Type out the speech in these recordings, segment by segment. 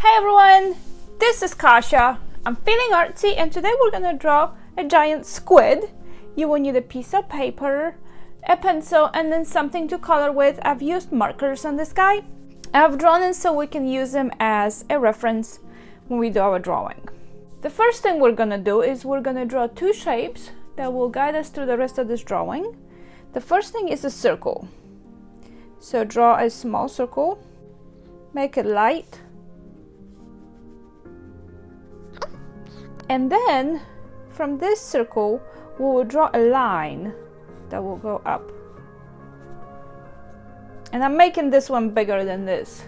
Hey everyone, this is Kasha. I'm feeling artsy and today we're gonna draw a giant squid. You will need a piece of paper, a pencil, and then something to color with. I've used markers on this guy. I've drawn it so we can use them as a reference when we do our drawing. The first thing we're gonna do is we're gonna draw two shapes that will guide us through the rest of this drawing. The first thing is a circle. So draw a small circle, make it light, and then from this circle we will draw a line that will go up. And I'm making this one bigger than this.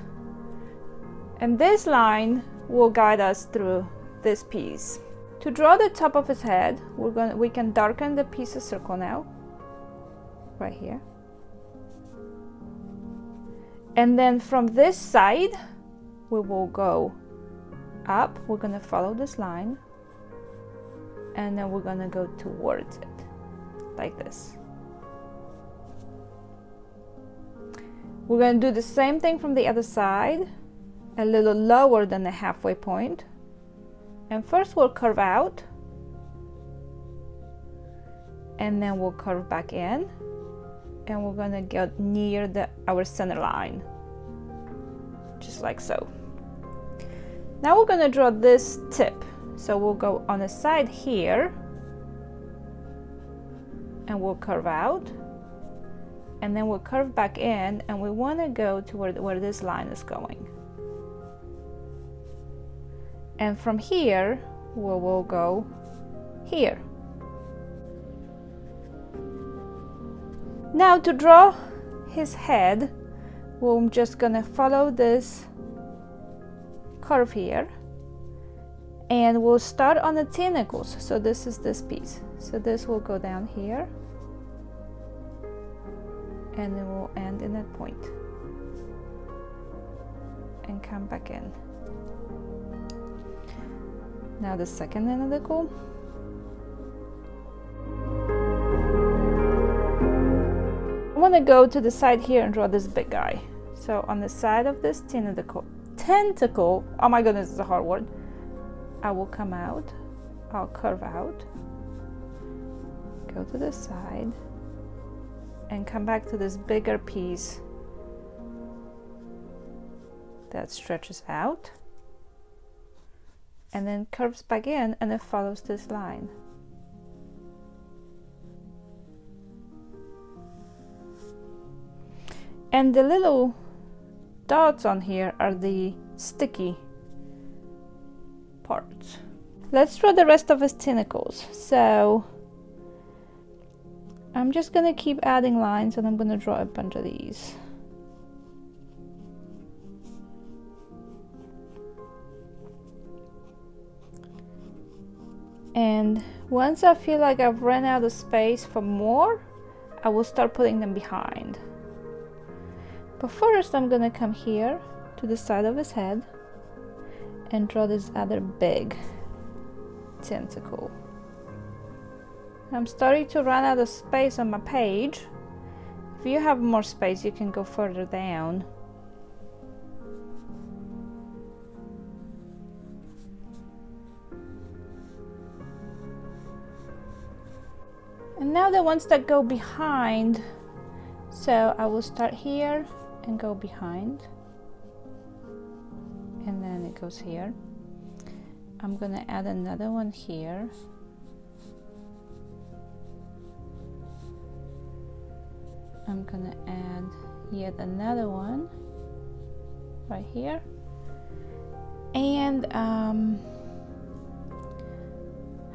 And this line will guide us through this piece. To draw the top of his head, we can darken the piece of circle now, right here. And then from this side, we will go up. We're gonna follow this line, and then we're gonna go towards it, like this. We're gonna do the same thing from the other side, a little lower than the halfway point. And first we'll curve out, and then we'll curve back in, and we're gonna get near our center line, just like so. Now we're gonna draw this tip. So we'll go on the side here, and we'll curve out, and then we'll curve back in, and we want to go to where this line is going. And from here, we will go here. Now to draw his head, we're just gonna follow this curve here, and we'll start on the tentacles. So this is this piece. So this will go down here, and it will end in that point and come back in. Now the second tentacle. I want to go to the side here and draw this big guy. So on the side of this tentacle, oh my goodness, it's a hard word. I will come out, I'll curve out, go to the side, and come back to this bigger piece that stretches out, and then curves back in, and it follows this line. And the little dots on here are the sticky parts. Let's draw the rest of his tentacles. So I'm just gonna keep adding lines, and I'm gonna draw a bunch of these. And once I feel like I've run out of space for more, I will start putting them behind. But first I'm gonna come here to the side of his head and draw this other big tentacle. I'm starting to run out of space on my page. If you have more space, you can go further down. And now the ones that go behind, so I will start here and go behind, and then it goes here. I'm gonna add another one here, I'm gonna add yet another one right here, and how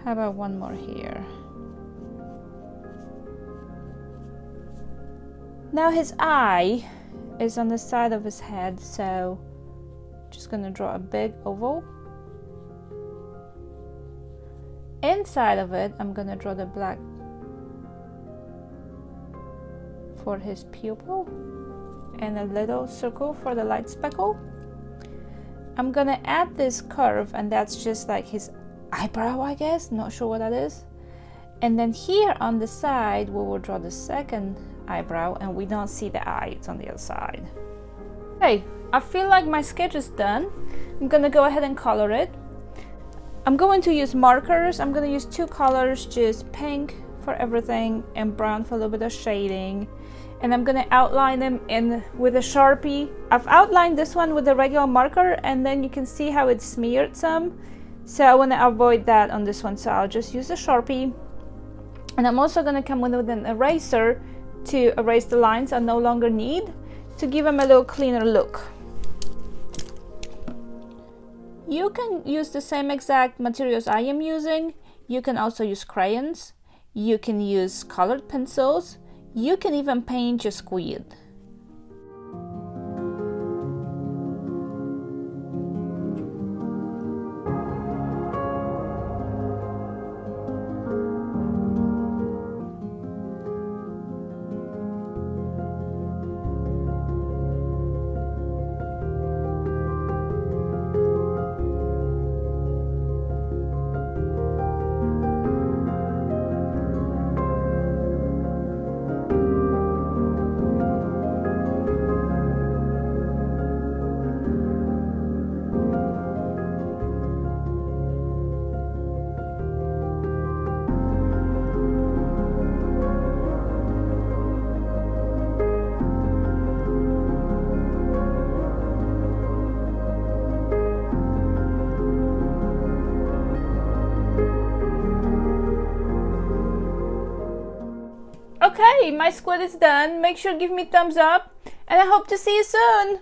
about one more here. Now his eye is on the side of his head, so just gonna draw a big oval. Inside of it, I'm gonna draw the black for his pupil and a little circle for the light speckle. I'm gonna add this curve, and that's just like his eyebrow, I guess, not sure what that is. And then here on the side, we will draw the second eyebrow, and we don't see the eye, it's on the other side. Okay, I feel like my sketch is done. I'm gonna go ahead and color it. I'm going to use markers. I'm gonna use two colors, just pink for everything and brown for a little bit of shading. And I'm gonna outline them with a Sharpie. I've outlined this one with a regular marker, and then you can see how it's smeared some. So I wanna avoid that on this one, so I'll just use a Sharpie. And I'm also gonna come with an eraser to erase the lines I no longer need, to give them a little cleaner look. You can use the same exact materials I am using. You can also use crayons. You can use colored pencils. You can even paint your squid. Okay, my squid is done. Make sure to give me a thumbs up, and I hope to see you soon.